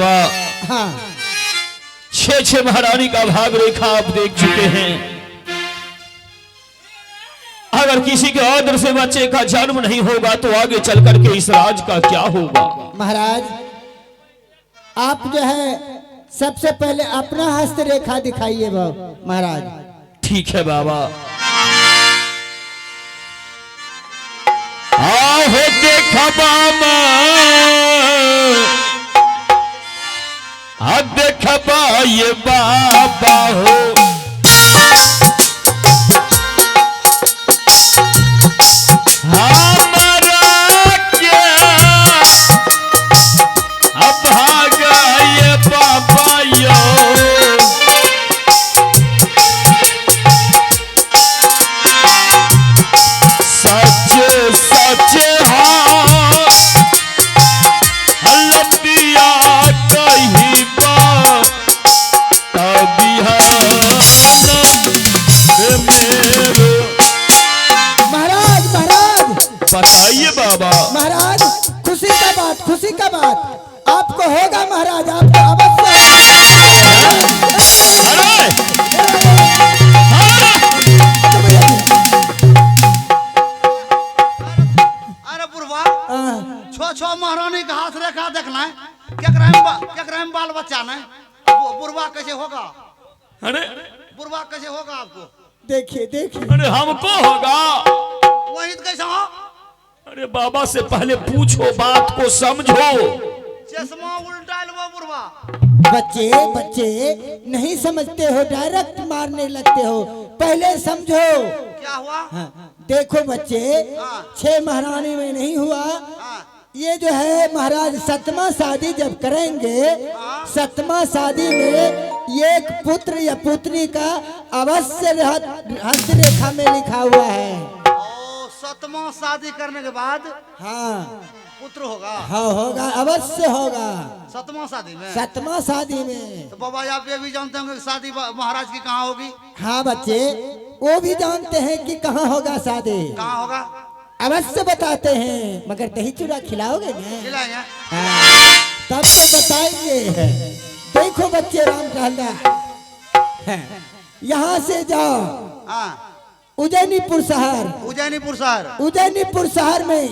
बाबा हाँ 6 महारानी का भाग रेखा आप देख चुके हैं। अगर किसी के आदर से बच्चे का जन्म नहीं होगा तो आगे चल करके इस राज का क्या होगा। महाराज आप जो है सबसे पहले अपना हस्त रेखा दिखाइए महाराज। ठीक है बाबा। आओ देखा बाबा देखा ये बाबा हो बताइए बाबा। महाराज खुशी का बात आपको होगा महाराज, आपको अवश्य। अरे बुढ़वा छो महारानी का हाथ रेखा देखना है क्या बाल बच्चा ने बुढ़वा कैसे होगा। अरे बुढ़वा कैसे होगा आपको देखिए। अरे हमको होगा वही तो कैसा हो। अरे बाबा से पहले पूछो, बात को समझो। चश्मा उल्टा लो बुढ़वा। बच्चे नहीं समझते हो, डायरेक्ट मारने लगते हो, पहले समझो। क्या हुआ। हाँ, देखो बच्चे 6 महारानी में नहीं हुआ। ये जो है महाराज 7वां शादी जब करेंगे, 7वां शादी में एक पुत्र या पुत्री का अवश्य हस्त रेखा में लिखा हुआ है। 7वां शादी करने के बाद हाँ पुत्र होगा। हाँ होगा, अवश्य होगा 7वां शादी में। 7वां शादी में। तो बाबा आप ये भी जानते होंगे कि शादी महाराज की कहाँ होगी। हाँ बच्चे वो भी जानते हैं कि कहाँ होगा शादी। कहाँ होगा अवश्य बताते हैं, मगर दही चूड़ा खिलाओगे ना। खिलाएंगे। हाँ, तब तो बताएंगे। देखो बच्चे राम कहला यहाँ से जाओ उज्जैनीपुर शहर में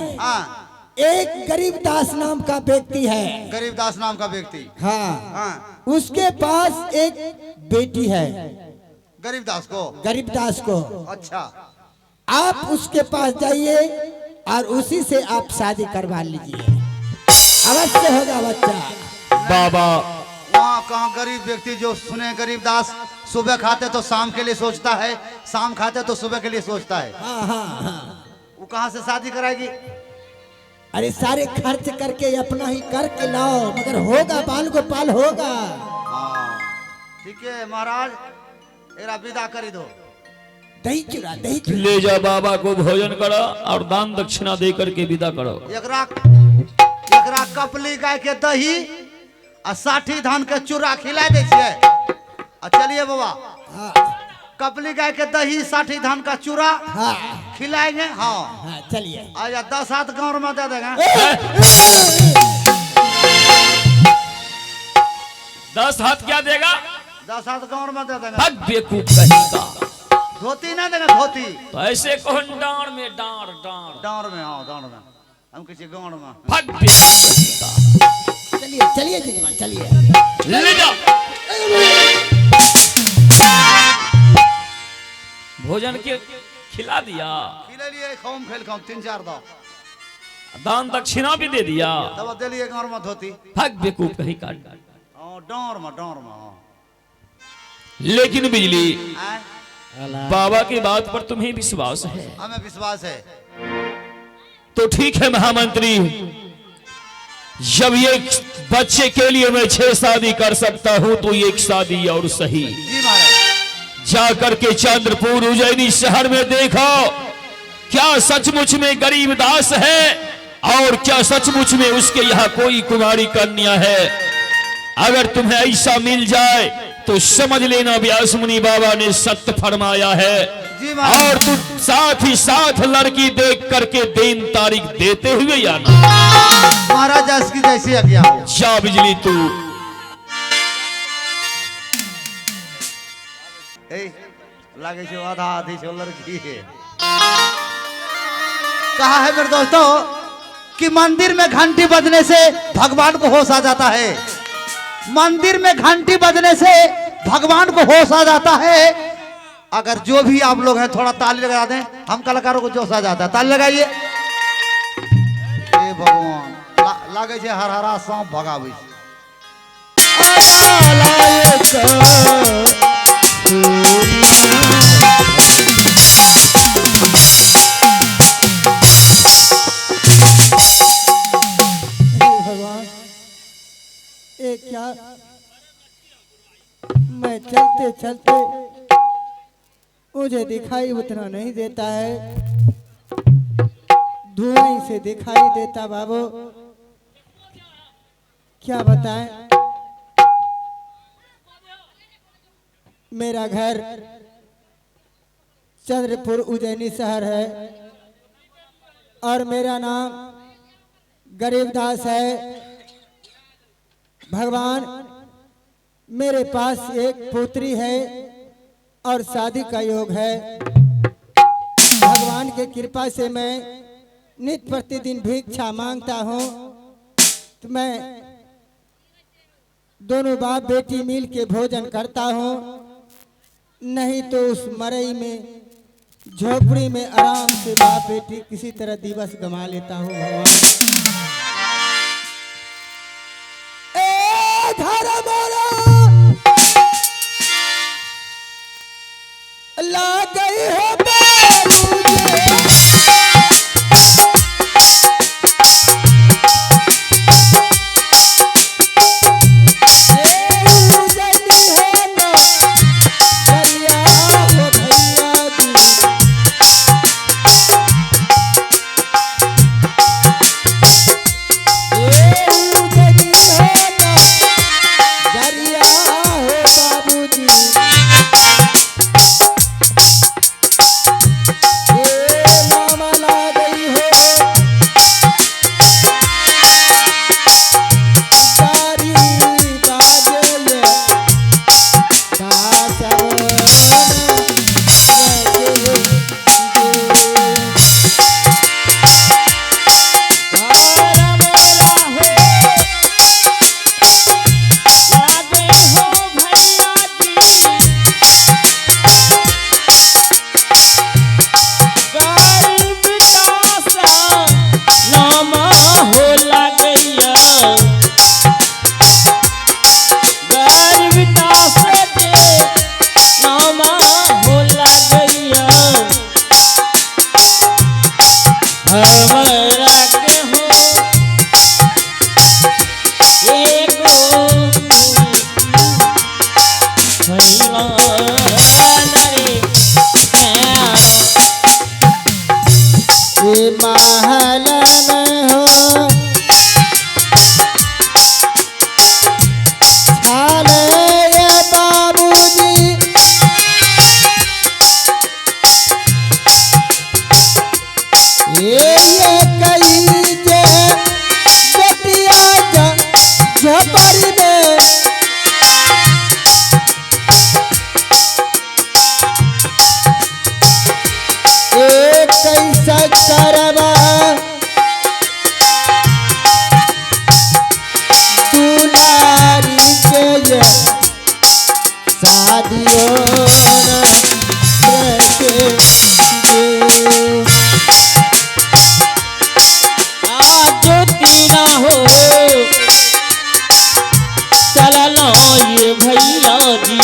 एक गरीबदास नाम का व्यक्ति है। गरीबदास नाम का व्यक्ति। हाँ उसके पास एक बेटी है। गरीबदास को। अच्छा आप उसके पास जाइए और उसी से आप शादी करवा लीजिए, अवश्य होगा बच्चा। बाबा वहाँ कहाँ गरीब व्यक्ति जो सुने गरीबदास सुबह खाते तो शाम के लिए सोचता है, शाम खाते तो सुबह के लिए सोचता है। हाँ। वो कहाँ से शादी कराएगी। अरे सारे खर्च करके अपना ही करके लाओ, मगर होगा, बाल गोपाल होगा। ठीक है महाराज मेरा विदा कर दो। दही चूड़ा ले जा बाबा को भोजन करो और दान दक्षिणा दे करके विदा करो। एकरा कपली गाय के दही और 60 धान के चूड़ा खिला दे छिए। चलिए बाबा कपली गाय के दही 60 धान का चूड़ा खिलाएंगे। हाँ चलिए। 10 हाथ गाँव में दे देंगे। 10 हाथ क्या देगा। 10 हाथ गाँव में दे देंगे। बेवकूफ कहेगा। धोती ना देंगे धोती। तो ऐसे कौन डांड में डांड में। हाँ डांड में हम किसी गाँव में। चलिए जजमान चलिए। ले जाओ भोजन के खिला दिया। खिला लिए खाऊं खेल खाऊं 3-4 दो। दान दक्षिणा भी दे दिया। तब दे लिए गाँव में धोती। भाग बेवकूफ कहीं काट। डांड में। लेकिन बिजली बाबा की बात पर तुम्हें विश्वास है। हमें विश्वास है। तो ठीक है महामंत्री, जब ये बच्चे के लिए मैं 6 शादी कर सकता हूं तो एक शादी और सही। जी महाराज। जाकर के चंद्रपुर उज्जैनी शहर में देखो क्या सचमुच में गरीबदास है और क्या सचमुच में उसके यहाँ कोई कुमारी कन्या है। अगर तुम्हें ऐसा मिल जाए तो समझ लेना व्यास मुनि बाबा ने सत्य फरमाया है। और तुम साथ ही साथ लड़की देख करके दिन तारीख देते हुए आना। महाराज की जैसी आज्ञा हो। जा बिजली तू लगे छो आधा आधी छो लड़की है। कहा है मेरे दोस्तों कि मंदिर में घंटी बजने से भगवान को होश आ जाता है। मंदिर में घंटी बजने से भगवान को होश आ जाता है। अगर जो भी आप लोग हैं थोड़ा ताली लगा दें, हम कलाकारों को जोश आ जाता है। ताली लगाइए। हे भगवान लागे छे हर हरा सांप भगावे छे। भगवान ये क्या, मैं चलते चलते मुझे दिखाई उतना नहीं देता है, धुआं ही से दिखाई देता। बाबू क्या बताएं, मेरा घर चंद्रपुर उज्जैनी शहर है और मेरा नाम गरीबदास है। भगवान मेरे पास एक पुत्री है और शादी का योग है। भगवान के कृपा से मैं नित्य प्रतिदिन भिक्षा मांगता हूँ, तो मैं दोनों बाप बेटी मिल के भोजन करता हूँ, नहीं तो उस मरई में झोपड़ी में आराम से बाप बेटी किसी तरह दिवस गंवा लेता हूँ। भगवान ला गई हो महल में हो छाले बाबूजी, ये कई जे बेटिया झपरी में कैसा करवा दुलारी के ये शादियों आज तीना हो चला लो ये भैया जी,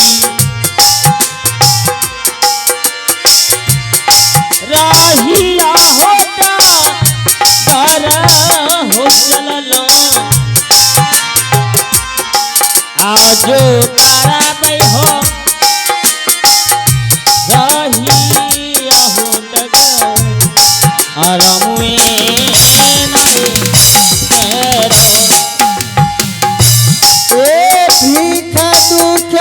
राहिया होता घर हो चललो आजो तारा दई हो राहिया हो लगा आरामुए नारे तेरो ए भीखा दुख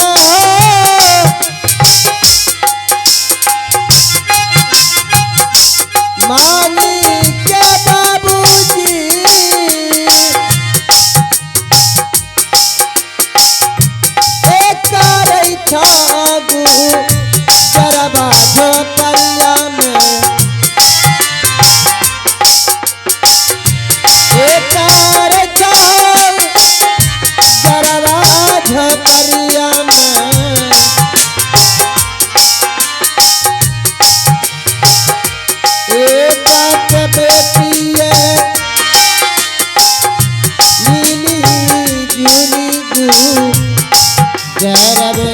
मानी के बाबूजी, एक रही था करिया में एक बाप बेटी है नीली जूनी गुजरवे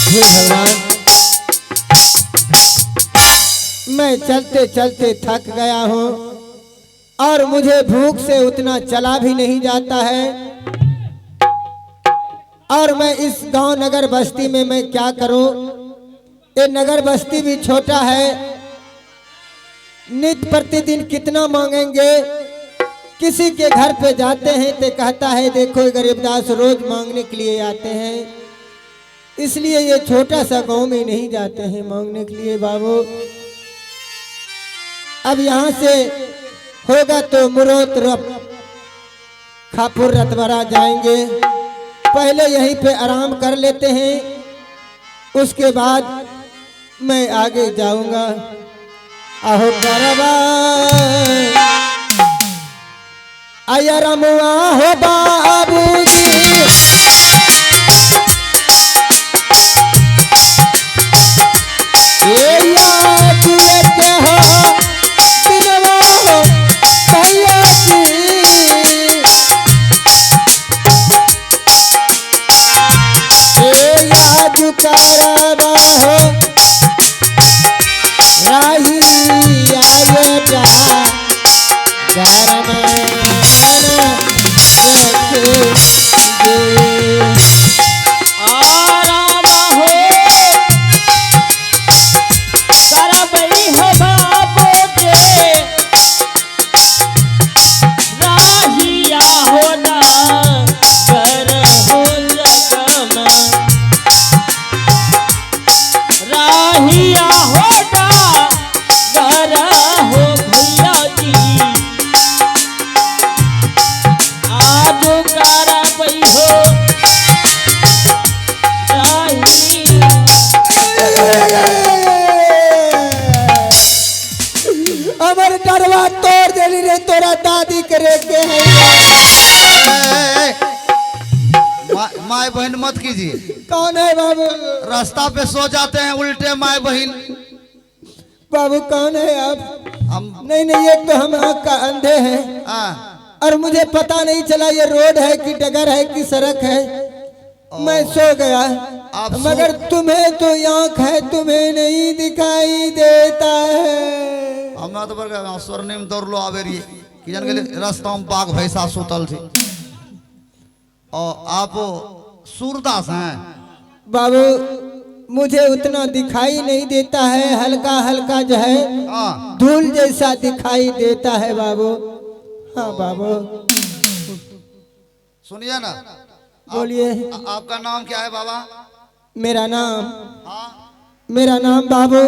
हे भगवान मैं चलते चलते थक गया हूँ और मुझे भूख से उतना चला भी नहीं जाता है और मैं इस गांव नगर बस्ती में मैं क्या करूं। ये नगर बस्ती भी छोटा है, नित्य प्रतिदिन कितना मांगेंगे। किसी के घर पे जाते हैं तो कहता है देखो गरीबदास रोज मांगने के लिए आते हैं, इसलिए ये छोटा सा गांव में नहीं जाते हैं मांगने के लिए बाबू। अब यहाँ से होगा तो मुरोत खापुर रतवरा जाएंगे, पहले यहीं पे आराम कर लेते हैं, उसके बाद मैं आगे जाऊंगा। आहो करवा आया रमुआ हो बाबूजी ये याद लेके हो दिलवा हो भैया जी ये याद करवा हो राही आए जा घर में तोड़ देली रे तोरा दादी करे के है। माए बहन मत कीजिए। कौन है बाबू? रास्ता पे सो जाते हैं उल्टे माए बहन। बाबू कौन है आप? हम नहीं नहीं एक तो हम आँख का अंधे हैं और मुझे पता नहीं चला ये रोड है कि डगर है कि सड़क है। मैं सो गया मगर तुम्हें तो आँख है तुम्हें नहीं दिखाई देता है। हमरा तो बरगा स्वर्णिम दौड़लो आवेरी कि जन के रास्ता में बाघ भैंसा सुतल थी। और आप सूरदास हैं बाबू? मुझे उतना दिखाई नहीं देता है, हल्का हल्का जो है धूल जैसा दिखाई देता है बाबू। हाँ बाबू सुनिए ना। बोलिए। आपका नाम क्या है बाबा? मेरा नाम? हाँ मेरा नाम बाबू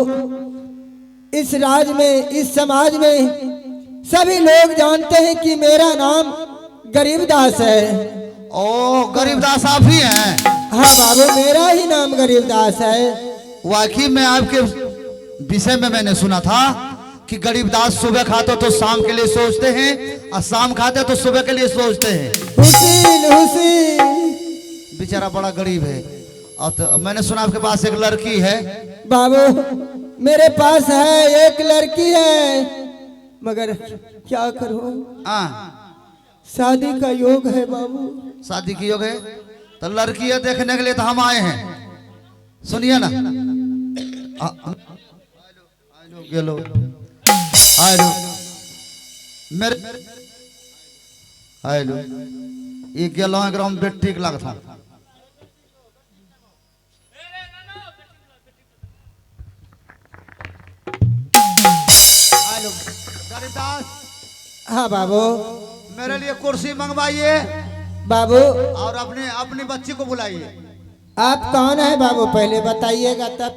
इस राज में इस समाज में सभी लोग जानते हैं कि मेरा नाम गरीबदास है। ओ गरीबदास आप ही हैं? हाँ बाबू मेरा ही नाम गरीबदास है। वाकई में आपके विषय में मैंने सुना था कि गरीबदास सुबह खाते तो शाम के लिए सोचते हैं और शाम खाते तो सुबह के लिए सोचते हैं। हुसैन हुसैन बेचारा बड़ा गरीब है। और तो मैंने सुना आपके पास एक लड़की है। बाबू मेरे पास है एक लड़की है मगर क्या करूं, शादी का योग है बाबू। शादी की योग है तो लड़की है देखने के लिए तो हम आए हैं। सुनिए ना। हेलो हेलो मेरे हेलो ये गेलो ग्राम बेट ठीक लगता। गरीबदास। हाँ बाबू मेरे लिए कुर्सी मंगवाइए बाबू और अपने अपनी बच्ची को बुलाइए। आप कौन है बाबू पहले बताइएगा तब तो